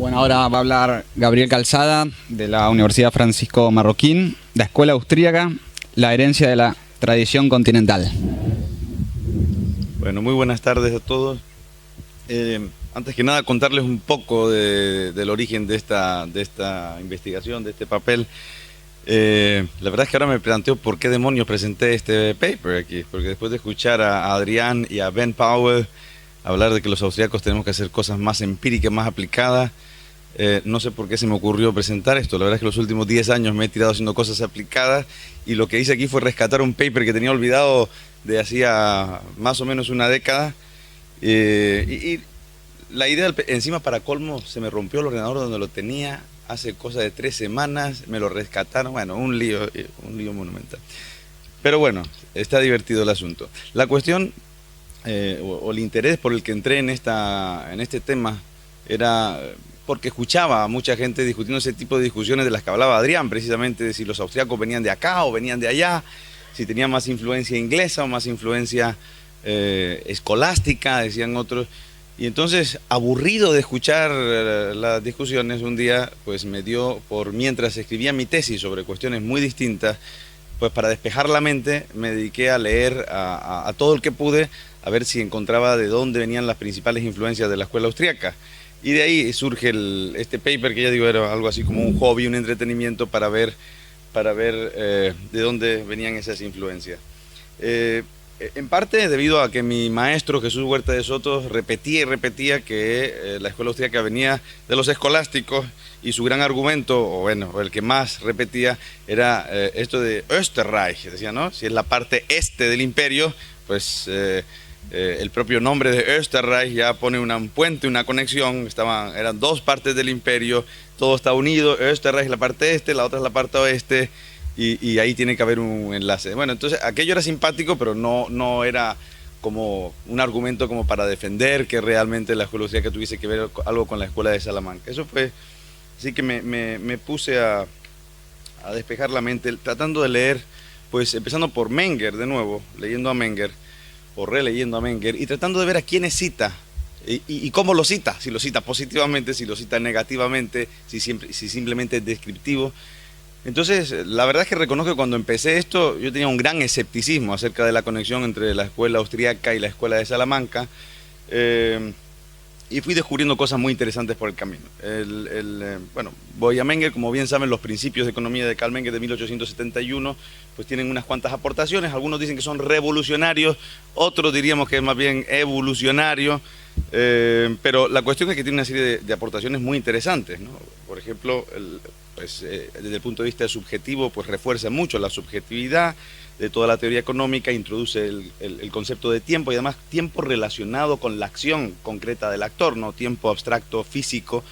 Bueno, ahora va a hablar Gabriel Calzada, de la Universidad Francisco Marroquín, la Escuela Austríaca, la herencia de la tradición continental. Bueno, muy buenas tardes a todos. Antes que nada, contarles un poco del origen de esta investigación, de este papel. La verdad es que ahora me planteo por qué demonios presenté este paper aquí, porque después de escuchar a Adrián y a Ben Powell hablar de que los austríacos tenemos que hacer cosas más empíricas, más aplicadas, no sé por qué se me ocurrió presentar esto. La verdad es que los últimos 10 años me he tirado haciendo cosas aplicadas y lo que hice aquí fue rescatar un paper que tenía olvidado de hacía más o menos una década. Y la idea, encima para colmo, se me rompió el ordenador donde lo tenía hace cosa de 3 semanas, me lo rescataron, bueno, un lío monumental. Pero bueno, está divertido el asunto. La cuestión, o el interés por el que entré en este tema era porque escuchaba a mucha gente discutiendo ese tipo de discusiones de las que hablaba Adrián, precisamente de si los austríacos venían de acá o venían de allá, si tenían más influencia inglesa o más influencia escolástica, decían otros. Y entonces, aburrido de escuchar las discusiones, un día pues me dio por, mientras escribía mi tesis sobre cuestiones muy distintas, pues para despejar la mente me dediqué a leer a todo el que pude, a ver si encontraba de dónde venían las principales influencias de la escuela austríaca. Y de ahí surge este paper, que ya digo era algo así como un hobby, un entretenimiento para ver de dónde venían esas influencias. En parte debido a que mi maestro Jesús Huerta de Soto repetía y repetía que la escuela austríaca venía de los escolásticos, y su gran argumento, o bueno, el que más repetía, era esto de Österreich. Decía, ¿no? Si es la parte este del imperio, pues el propio nombre de Österreich ya pone un puente, una conexión. Eran dos partes del imperio, todo está unido. Österreich es la parte este, la otra es la parte oeste. Y ahí tiene que haber un enlace. Bueno, entonces aquello era simpático, pero no era como un argumento como para defender que realmente la escuela austríaca tuviese que ver algo con la escuela de Salamanca. Eso fue, así que me puse a despejar la mente, tratando de leer, pues empezando por Menger de nuevo, leyendo a Menger, o releyendo a Menger, y tratando de ver a quiénes cita, y cómo lo cita, si lo cita positivamente, si lo cita negativamente, si simplemente es descriptivo. Entonces, la verdad es que reconozco que cuando empecé esto, yo tenía un gran escepticismo acerca de la conexión entre la escuela austríaca y la escuela de Salamanca, y fui descubriendo cosas muy interesantes por el camino. Bueno, voy a Menger, como bien saben, los principios de economía de Karl Menger de 1871, pues tienen unas cuantas aportaciones. Algunos dicen que son revolucionarios, otros diríamos que es más bien evolucionario, pero la cuestión es que tiene una serie de aportaciones muy interesantes, ¿no? Por ejemplo, desde el punto de vista subjetivo, pues refuerza mucho la subjetividad de toda la teoría económica, introduce el concepto de tiempo, y además tiempo relacionado con la acción concreta del actor, no tiempo abstracto físico.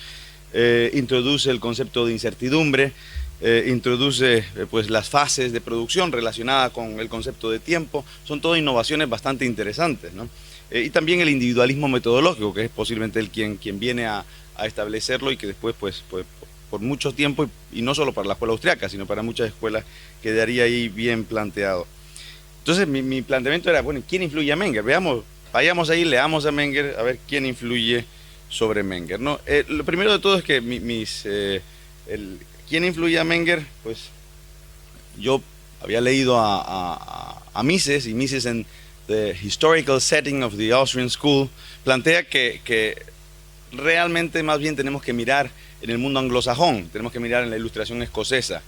Introduce el concepto de incertidumbre, introduce pues las fases de producción relacionadas con el concepto de tiempo. Son todas innovaciones bastante interesantes, ¿no? Y también el individualismo metodológico, que es posiblemente quien viene a establecerlo, y que después pues por mucho tiempo, y no solo para la escuela austríaca, sino para muchas escuelas, quedaría ahí bien planteado. Entonces mi planteamiento era, bueno, ¿quién influye a Menger? Vayamos ahí, leamos a Menger, a ver quién influye sobre Menger, ¿no? Lo primero de todo es que ¿quién influye a Menger? Pues yo había leído a Mises, y Mises en The Historical Setting of the Austrian School plantea que realmente más bien tenemos que mirar en el mundo anglosajón, tenemos que mirar en la Ilustración escocesa.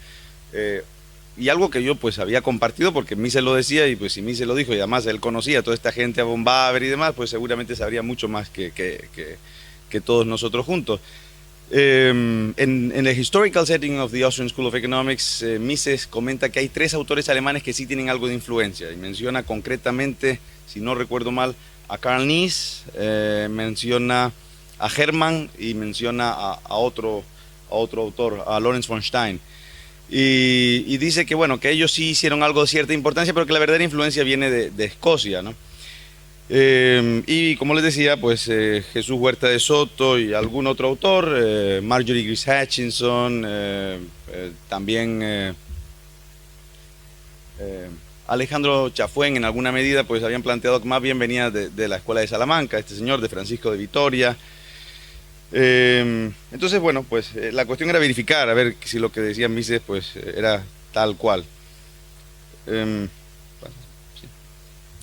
Y algo que yo pues había compartido, porque Mises lo decía, y pues si Mises lo dijo, y además él conocía a toda esta gente, a von Baber y demás, pues seguramente sabría mucho más que todos nosotros juntos. En el Historical Setting of the Austrian School of Economics, Mises comenta que hay 3 autores alemanes que sí tienen algo de influencia, y menciona concretamente, si no recuerdo mal, a Karl Nies, menciona a Hermann, y menciona a otro autor, a Lorenz von Stein. Y dice que bueno, que ellos sí hicieron algo de cierta importancia, pero que la verdadera influencia viene de Escocia, ¿no? Y como les decía, pues Jesús Huerta de Soto y algún otro autor, Marjorie Gris Hutchinson, también Alejandro Chafuen en alguna medida, pues habían planteado que más bien venía de la escuela de Salamanca, este señor de Francisco de Vitoria. Entonces, bueno, pues la cuestión era verificar, a ver si lo que decían Mises pues era tal cual. Bueno, sí.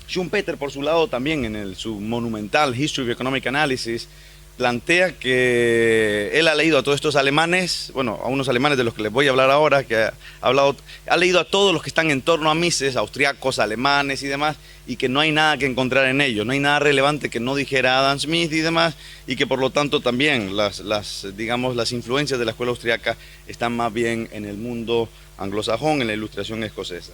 Schumpeter, por su lado, también en su monumental History of Economic Analysis, plantea que él ha leído a todos estos alemanes, bueno, a unos alemanes de los que les voy a hablar ahora, que ha leído a todos los que están en torno a Mises, austriacos, alemanes y demás, y que no hay nada que encontrar en ellos, no hay nada relevante que no dijera Adam Smith y demás, y que por lo tanto también digamos, las influencias de la escuela austriaca están más bien en el mundo anglosajón, en la ilustración escocesa.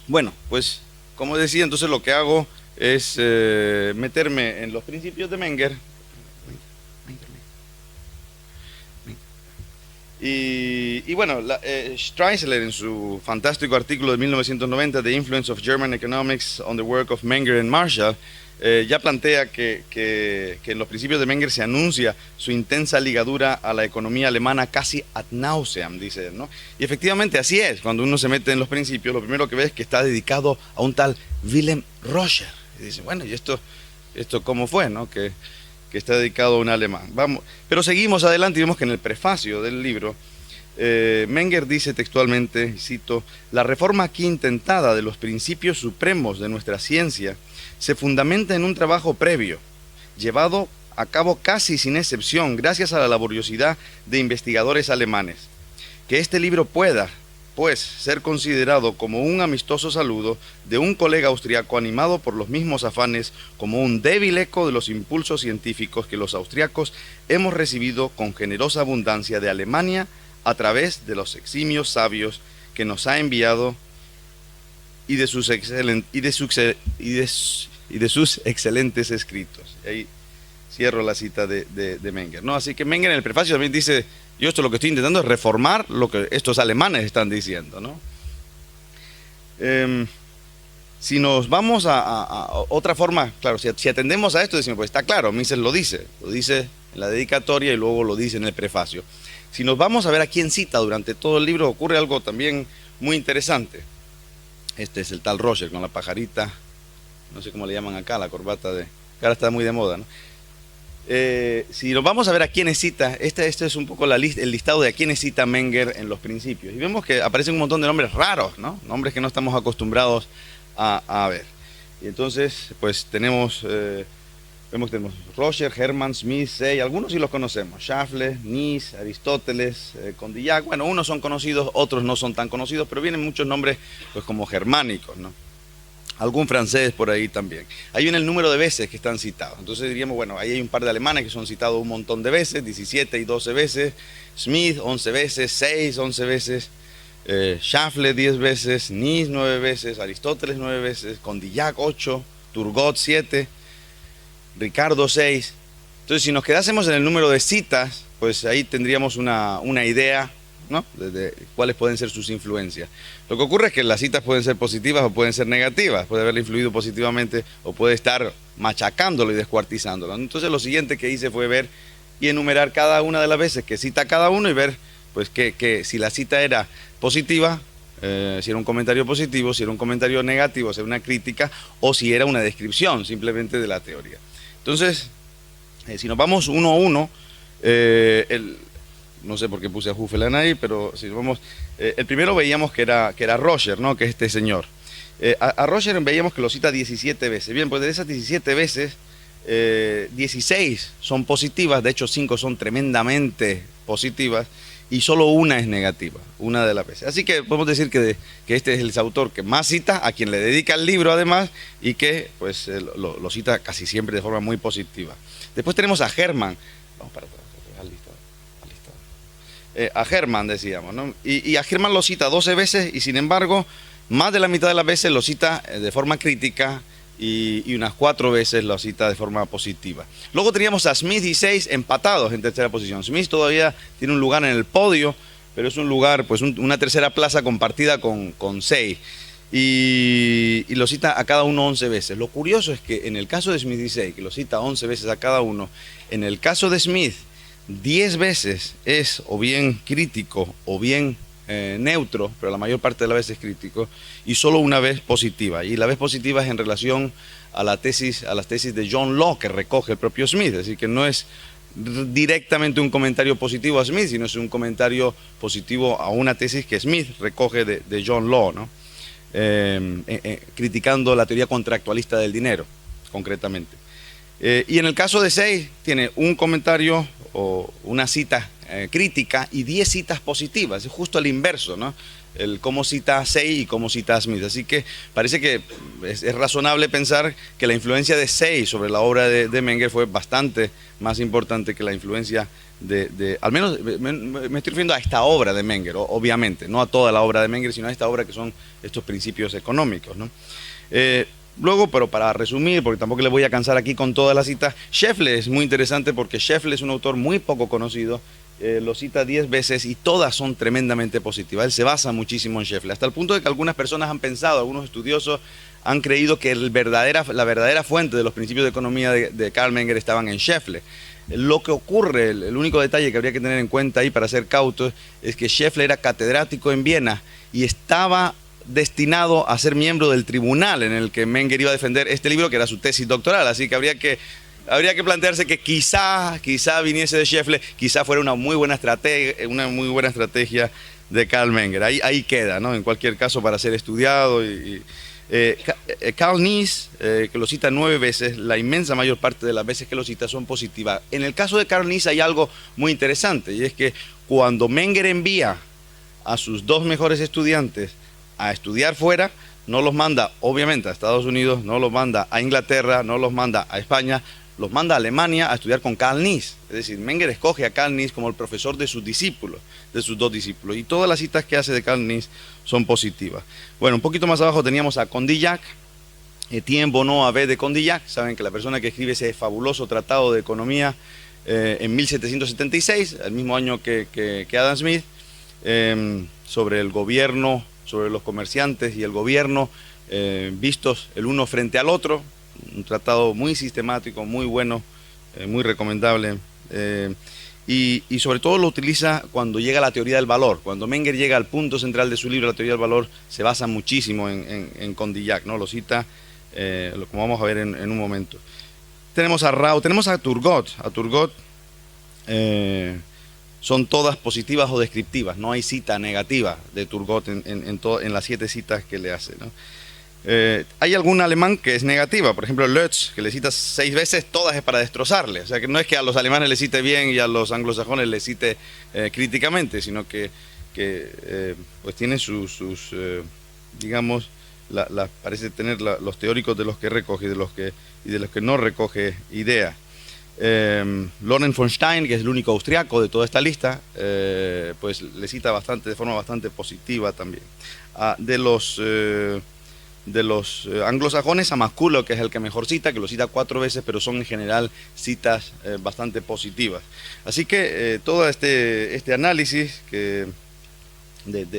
Bueno, pues como decía, entonces lo que hago es meterme en los principios de Menger. Y bueno, Streisler en su fantástico artículo de 1990, The Influence of German Economics on the Work of Menger and Marshall, ya plantea que en los principios de Menger se anuncia su intensa ligadura a la economía alemana casi ad nauseam, dice él, ¿no? Y efectivamente así es, cuando uno se mete en los principios, lo primero que ve es que está dedicado a un tal Wilhelm Roscher. Y dice, bueno, ¿y esto cómo fue, no? Que está dedicado a un alemán. Vamos, pero seguimos adelante y vemos que en el prefacio del libro, Menger dice textualmente, y cito, la reforma aquí intentada de los principios supremos de nuestra ciencia se fundamenta en un trabajo previo, llevado a cabo casi sin excepción gracias a la laboriosidad de investigadores alemanes. Que este libro pueda, pues, ser considerado como un amistoso saludo de un colega austriaco animado por los mismos afanes, como un débil eco de los impulsos científicos que los austriacos hemos recibido con generosa abundancia de Alemania a través de los eximios sabios que nos ha enviado y de sus excelentes escritos. Y ahí cierro la cita de Menger, ¿no? Así que Menger en el prefacio también dice, yo esto lo que estoy intentando es reformar lo que estos alemanes están diciendo, ¿no? Si nos vamos a otra forma, claro, si atendemos a esto, decimos, pues está claro, Mises lo dice en la dedicatoria y luego lo dice en el prefacio. Si nos vamos a ver a quién cita durante todo el libro, ocurre algo también muy interesante. Este es el tal Roscher con la pajarita, no sé cómo le llaman acá, la corbata que ahora está muy de moda, ¿no? Si nos vamos a ver a quiénes cita, este es un poco el listado de a quiénes cita Menger en los principios. Y vemos que aparecen un montón de nombres raros, ¿no? Nombres que no estamos acostumbrados a ver. Y entonces, pues tenemos Roscher, Hermann, Smith, Say, algunos sí los conocemos, Schäffle, Nies, Aristóteles, Condillac. Bueno, unos son conocidos, otros no son tan conocidos, pero vienen muchos nombres pues como germánicos, ¿no? Algún francés por ahí también. Ahí viene el número de veces que están citados. Entonces diríamos, bueno, ahí hay un par de alemanes que son citados un montón de veces, 17 y 12 veces, Smith 11 veces, 6, 11 veces, Schäffle 10 veces, Nies 9 veces, Aristóteles 9 veces, Condillac 8, Turgot 7, Ricardo 6. Entonces si nos quedásemos en el número de citas, pues ahí tendríamos una idea, ¿no? De cuáles pueden ser sus influencias. Lo que ocurre es que las citas pueden ser positivas o pueden ser negativas, puede haberle influido positivamente o puede estar machacándolo y descuartizándolo. Entonces lo siguiente que hice fue ver y enumerar cada una de las veces que cita cada uno y ver pues que si la cita era positiva, si era un comentario positivo, si era un comentario negativo, si era una crítica o si era una descripción simplemente de la teoría. Entonces, si nos vamos uno a uno, no sé por qué puse a Huffelan ahí, pero si vamos, el primero veíamos que era Roscher, ¿no? Que es este señor. A Roscher veíamos que lo cita 17 veces. Bien, pues de esas 17 veces, 16 son positivas, de hecho 5 son tremendamente positivas y solo una es negativa, una de las veces. Así que podemos decir que este es el autor que más cita, a quien le dedica el libro además, y que pues lo cita casi siempre de forma muy positiva. Después tenemos a Hermann. Vamos para atrás. A Hermann decíamos, ¿no? Y a Hermann lo cita 12 veces y sin embargo más de la mitad de las veces lo cita de forma crítica y unas 4 veces lo cita de forma positiva. Luego teníamos a Smith y Say empatados en tercera posición. Smith todavía tiene un lugar en el podio, pero es un lugar, pues una tercera plaza compartida con Say. Y lo cita a cada uno 11 veces. Lo curioso es que en el caso de Smith y Say, que lo cita 11 veces a cada uno, en el caso de Smith 10 veces es o bien crítico o bien neutro, pero la mayor parte de las veces crítico, y solo una vez positiva. Y la vez positiva es en relación a las tesis de John Locke que recoge el propio Smith, es decir, que no es directamente un comentario positivo a Smith, sino es un comentario positivo a una tesis que Smith recoge de John Law, ¿no? Criticando la teoría contractualista del dinero, concretamente. Y en el caso de Say, tiene un comentario o una cita crítica y 10 citas positivas, es justo al inverso, ¿no? El cómo cita a Say y cómo cita a Smith. Así que parece que es razonable pensar que la influencia de Say sobre la obra de Menger fue bastante más importante que la influencia al menos me estoy refiriendo a esta obra de Menger, obviamente, no a toda la obra de Menger, sino a esta obra que son estos principios económicos, ¿no? Luego, pero para resumir, porque tampoco le voy a cansar aquí con todas las citas, Scheffler es muy interesante porque Scheffler es un autor muy poco conocido, lo cita 10 veces y todas son tremendamente positivas. Él se basa muchísimo en Scheffler, hasta el punto de que algunas personas han pensado, algunos estudiosos han creído que la verdadera fuente de los principios de economía de Carl Menger estaban en Scheffler. Lo que ocurre, el único detalle que habría que tener en cuenta ahí para ser cautos, es que Scheffler era catedrático en Viena y estaba destinado a ser miembro del tribunal en el que Menger iba a defender este libro, que era su tesis doctoral. Así que habría que plantearse que quizá viniese de Scheffler, quizá fuera una muy buena estrategia de Carl Menger. Ahí queda, ¿no? En cualquier caso, para ser estudiado. Carl Nies, que lo cita 9 veces, la inmensa mayor parte de las veces que lo cita son positivas. En el caso de Carl Nies hay algo muy interesante, y es que cuando Menger envía a sus 2 mejores estudiantes a estudiar fuera, no los manda obviamente a Estados Unidos, no los manda a Inglaterra, no los manda a España, los manda a Alemania a estudiar con Carl Nies. Es decir, Menger escoge a Carl Nies como el profesor de sus discípulos, de sus 2 discípulos, y todas las citas que hace de Carl Nies son positivas. Bueno, un poquito más abajo teníamos a Condillac, Etienne Bonnot Abbé de Condillac. Saben que la persona que escribe ese fabuloso tratado de economía en 1776, el mismo año que Adam Smith, sobre el gobierno, sobre los comerciantes y el gobierno vistos el uno frente al otro, un tratado muy sistemático, muy bueno, muy recomendable, y sobre todo lo utiliza cuando llega a la teoría del valor. Cuando Menger llega al punto central de su libro, la teoría del valor, se basa muchísimo en Condillac, ¿no? Lo cita, como vamos a ver en un momento. Tenemos a Rao, tenemos a Turgot. Son todas positivas o descriptivas, no hay cita negativa de Turgot en las 7 citas que le hace, ¿no? Hay algún alemán que es negativa, por ejemplo Lutz, que le cita 6 veces, todas es para destrozarle. O sea que no es que a los alemanes le cite bien y a los anglosajones le cite críticamente, sino que pues tiene digamos, parece tener los teóricos de los que recoge y de los que no recoge ideas. Lorenz von Stein, que es el único austriaco de toda esta lista, pues le cita de forma bastante positiva también. De los anglosajones, a McCulloch, que es el que mejor cita, que lo cita 4 veces, pero son en general citas bastante positivas. Así que todo este análisis de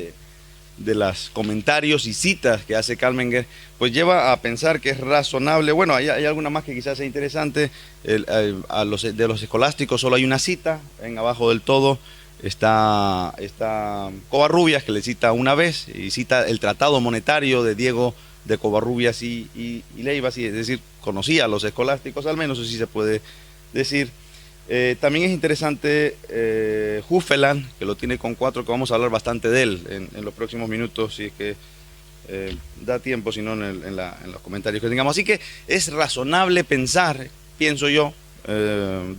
los comentarios y citas que hace Carl Menger, pues lleva a pensar que es razonable. Bueno, hay alguna más que quizás sea interesante. De los escolásticos solo hay una cita, en abajo del todo está Covarrubias, que le cita una vez, y cita el tratado monetario de Diego de Covarrubias y Leibas, es decir, conocía a los escolásticos, al menos, eso sí se puede decir. También es interesante Huffeland, que lo tiene con 4, que vamos a hablar bastante de él en los próximos minutos, si es que da tiempo, si no en los comentarios que tengamos. Así que es razonable pensar, pienso yo,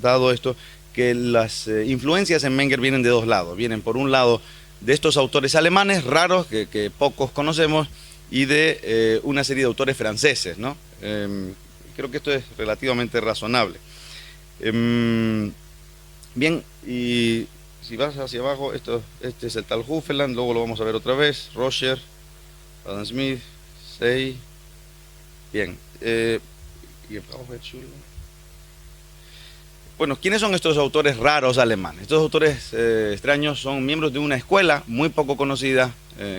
dado esto, que las influencias en Menger vienen de 2 lados. Vienen por un lado de estos autores alemanes raros que pocos conocemos, y de una serie de autores franceses, ¿no? Creo que esto es relativamente razonable. Bien, y si vas hacia abajo, este es el tal Huffeland, luego lo vamos a ver otra vez, Roger, Adam Smith, Say. Bien, bueno, ¿quiénes son estos autores raros alemanes? Estos autores extraños son miembros de una escuela muy poco conocida,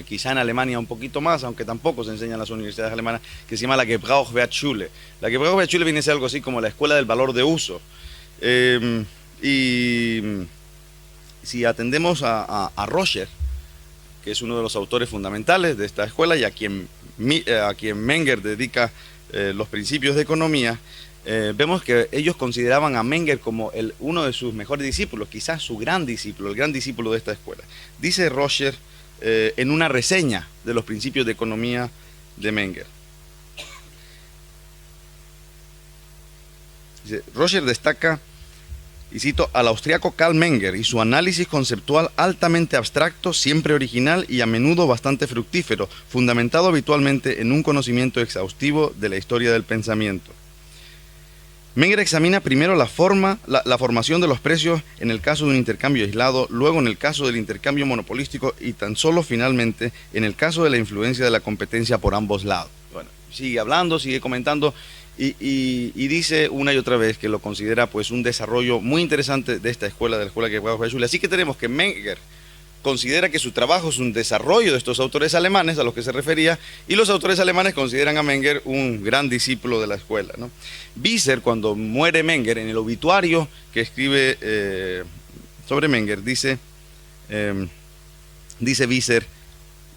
quizá en Alemania un poquito más, aunque tampoco se enseña en las universidades alemanas, que se llama la Gebrauchswertschule. La Gebrauchswertschule viene a ser algo así como la escuela del valor de uso. Y si atendemos a Roger, que es uno de los autores fundamentales de esta escuela y a quien Menger dedica los principios de economía, vemos que ellos consideraban a Menger como uno de sus mejores discípulos, quizás su gran discípulo, el gran discípulo de esta escuela. Dice Roger en una reseña de los principios de economía de Menger. Dice, Roger destaca, y cito, al austriaco Karl Menger y su análisis conceptual altamente abstracto, siempre original y a menudo bastante fructífero, fundamentado habitualmente en un conocimiento exhaustivo de la historia del pensamiento. Menger examina primero la formación de los precios en el caso de un intercambio aislado, luego en el caso del intercambio monopolístico y tan solo finalmente en el caso de la influencia de la competencia por ambos lados. Bueno, sigue hablando, sigue comentando y dice una y otra vez que lo considera pues un desarrollo muy interesante de esta escuela, de la escuela que fue Hochschule. Así que tenemos que Menger considera que su trabajo es un desarrollo de estos autores alemanes a los que se refería, y los autores alemanes consideran a Menger un gran discípulo de la escuela, ¿no? Visser, cuando muere Menger, en el obituario que escribe sobre Menger, dice Visser,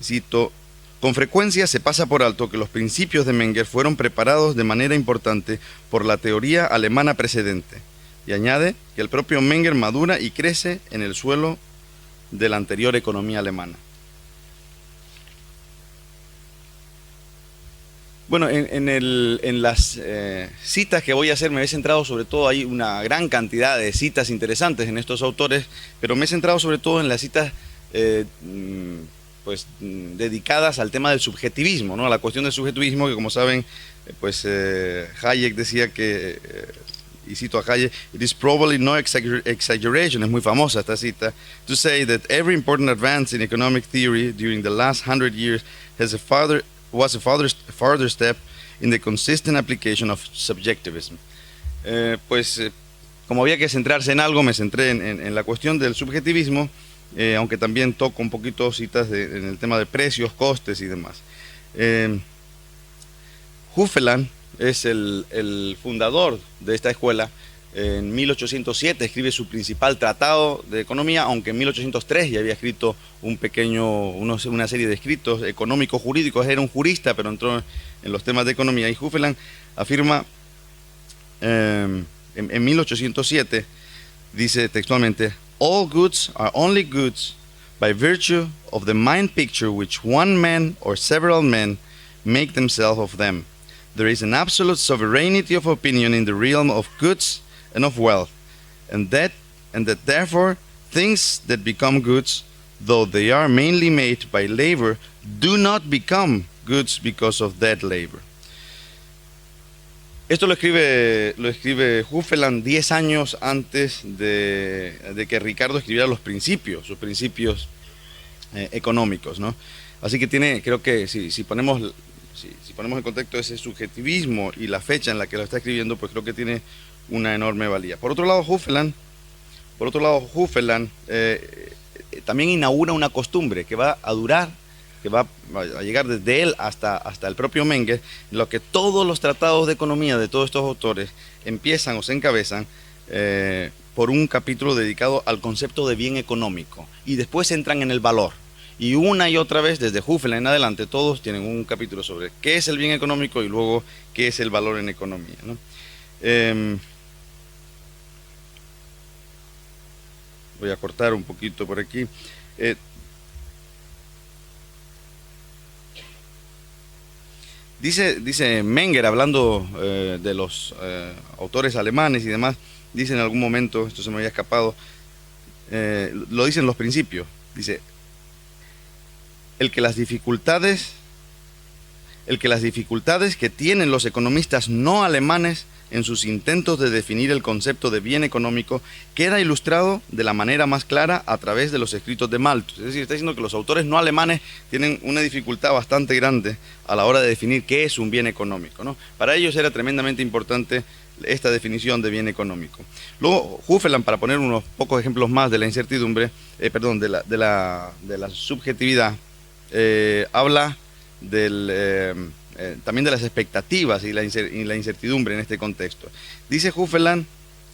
cito, con frecuencia se pasa por alto que los principios de Menger fueron preparados de manera importante por la teoría alemana precedente, y añade que el propio Menger madura y crece en el suelo de la anterior economía alemana. Bueno, en las citas que voy a hacer me he centrado sobre todo, hay una gran cantidad de citas interesantes en estos autores, pero me he centrado sobre todo en las citas pues dedicadas al tema del subjetivismo, ¿no? A la cuestión del subjetivismo, que como saben, pues Hayek decía que y cito a Hayek, it is probably no exaggeration, es muy famosa esta cita, to say that every important advance in economic theory during the last 100 years was a further step in the consistent application of subjectivism. Como había que centrarse en algo, me centré en la cuestión del subjetivismo, aunque también toco un poquito citas en el tema de precios, costes y demás. Hufeland es el fundador de esta escuela. En 1807 escribe su principal tratado de economía, aunque en 1803 ya había escrito una serie de escritos económicos jurídicos. Era un jurista, pero entró en los temas de economía. Y Hufeland afirma en 1807, dice textualmente, all goods are only goods by virtue of the mind picture which one man or several men make themselves of them. There is an absolute sovereignty of opinion in the realm of goods and of wealth, and that therefore things that become goods, though they are mainly made by labor, do not become goods because of that labor. Esto lo escribe Hufeland 10 años antes de que Ricardo escribiera sus principios económicos, ¿no? Así que creo que si ponemos en contexto ese subjetivismo y la fecha en la que lo está escribiendo, pues creo que tiene una enorme valía. Por otro lado, Hufeland también inaugura una costumbre que va a durar, que va a llegar desde él hasta el propio Menger, en lo que todos los tratados de economía de todos estos autores empiezan o se encabezan por un capítulo dedicado al concepto de bien económico, y después entran en el valor. Y una y otra vez, desde Hufeland en adelante, todos tienen un capítulo sobre qué es el bien económico y luego qué es el valor en economía, ¿no? Voy a cortar un poquito por aquí. Dice Menger, hablando de los autores alemanes y demás, dice en algún momento, esto se me había escapado, lo dice en los principios, dice, el que las dificultades que tienen los economistas no alemanes en sus intentos de definir el concepto de bien económico queda ilustrado de la manera más clara a través de los escritos de Malthus. Es decir, está diciendo que los autores no alemanes tienen una dificultad bastante grande a la hora de definir qué es un bien económico, ¿no? Para ellos era tremendamente importante esta definición de bien económico. Luego, Hufeland, para poner unos pocos ejemplos más de la incertidumbre, de la subjetividad, habla también de las expectativas y la incertidumbre en este contexto. Dice Hufeland,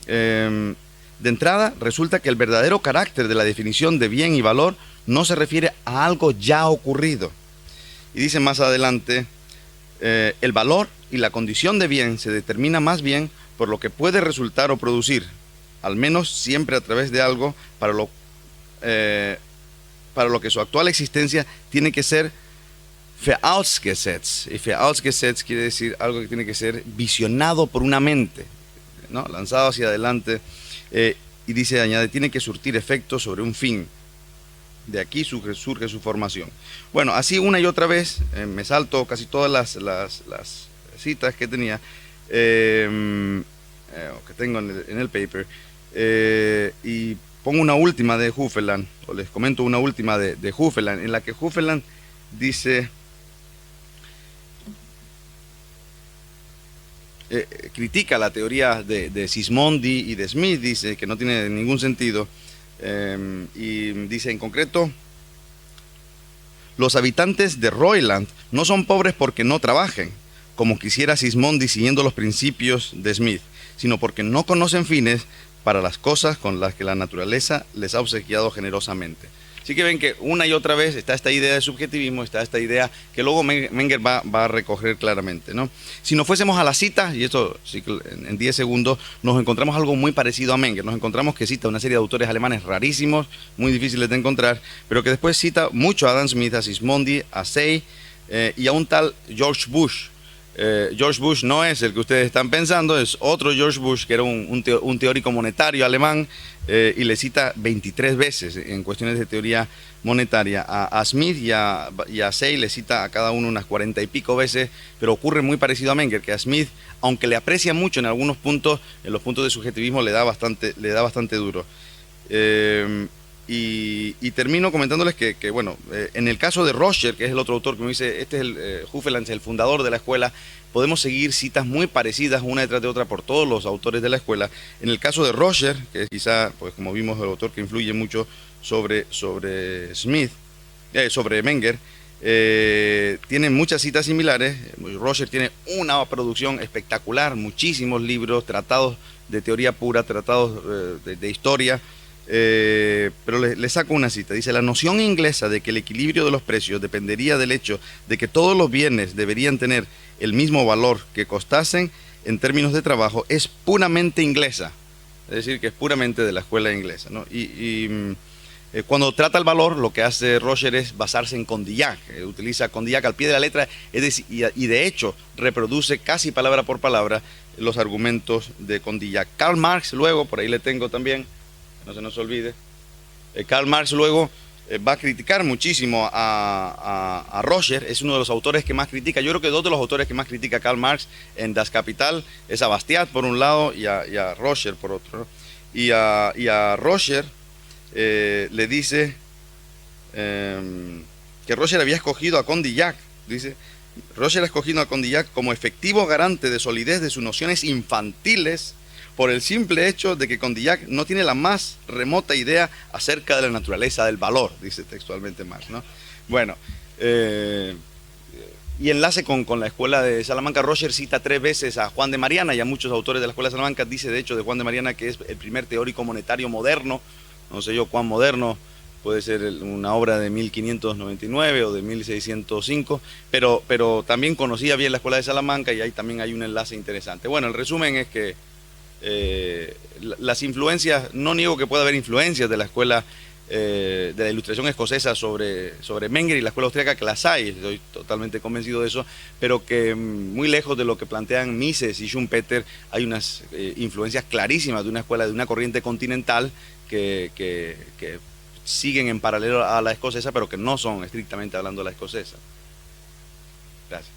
de entrada, resulta que el verdadero carácter de la definición de bien y valor no se refiere a algo ya ocurrido. Y dice más adelante, el valor y la condición de bien se determina más bien por lo que puede resultar o producir, al menos siempre a través de algo para lo que su actual existencia tiene que ser vorausgesetzt. Y vorausgesetzt quiere decir algo que tiene que ser visionado por una mente, ¿no? Lanzado hacia adelante. Y dice, añade, tiene que surtir efectos sobre un fin. De aquí surge su formación. Bueno, así una y otra vez, me salto casi todas las citas que tenía, que tengo en el paper, y pongo una última de Huffeland, o les comento una última de Huffeland, en la que Huffeland dice, critica la teoría de Sismondi y de Smith, dice que no tiene ningún sentido, y dice en concreto, los habitantes de Royland no son pobres porque no trabajen, como quisiera Sismondi siguiendo los principios de Smith, sino porque no conocen fines para las cosas con las que la naturaleza les ha obsequiado generosamente. Así que ven que una y otra vez está esta idea de subjetivismo, está esta idea que luego Menger va a recoger claramente, ¿no? Si nos fuésemos a la cita, y esto sí, en 10 segundos, nos encontramos algo muy parecido a Menger. Nos encontramos que cita una serie de autores alemanes rarísimos, muy difíciles de encontrar, pero que después cita mucho a Adam Smith, a Sismondi, a Say y a un tal George Bush. George Bush no es el que ustedes están pensando, es otro George Bush que era un teórico monetario alemán, y le cita 23 veces en cuestiones de teoría monetaria. A Smith y a Say le cita a cada uno unas 40 y pico veces, pero ocurre muy parecido a Menger, que a Smith, aunque le aprecia mucho en algunos puntos, en los puntos de subjetivismo le da bastante duro. Y termino comentándoles que bueno, en el caso de Roscher, que es el otro autor que me dice, este es Huffeland, el fundador de la escuela, podemos seguir citas muy parecidas una detrás de otra por todos los autores de la escuela. En el caso de Roscher, que es quizá, pues como vimos, el autor que influye mucho sobre Smith, sobre Menger, tiene muchas citas similares. Roscher tiene una producción espectacular, muchísimos libros, tratados de teoría pura, tratados de historia. Pero le saco una cita. Dice, la noción inglesa de que el equilibrio de los precios dependería del hecho de que todos los bienes deberían tener el mismo valor que costasen en términos de trabajo es puramente inglesa. Es decir, que es puramente de la escuela inglesa, ¿no? Cuando trata el valor, lo que hace Roscher es basarse en Condillac. Utiliza Condillac al pie de la letra, es decir, y de hecho reproduce casi palabra por palabra los argumentos de Condillac. Karl Marx, luego, por ahí le tengo también, no se nos olvide, Karl Marx luego va a criticar muchísimo a Roscher, es uno de los autores que más critica. Yo creo que dos de los autores que más critica a Karl Marx en Das Kapital es a Bastiat por un lado y a Roscher por otro, ¿no? Y a Roscher le dice que Roscher había escogido a Condillac, dice, Roscher ha escogido a Condillac como efectivo garante de solidez de sus nociones infantiles por el simple hecho de que Condillac no tiene la más remota idea acerca de la naturaleza del valor, dice textualmente Marx, ¿no? Bueno, y enlace con la escuela de Salamanca. Roscher cita 3 veces a Juan de Mariana y a muchos autores de la escuela de Salamanca. Dice de hecho de Juan de Mariana que es el primer teórico monetario moderno, no sé yo cuán moderno, puede ser una obra de 1599 o de 1605, pero también conocía bien la escuela de Salamanca y ahí también hay un enlace interesante. Bueno, el resumen es que las influencias, no niego que pueda haber influencias de la escuela de la ilustración escocesa sobre Menger y la escuela austríaca, que las hay, estoy totalmente convencido de eso, pero que muy lejos de lo que plantean Mises y Schumpeter, hay unas influencias clarísimas de una escuela, de una corriente continental que siguen en paralelo a la escocesa, pero que no son estrictamente hablando de la escocesa. Gracias.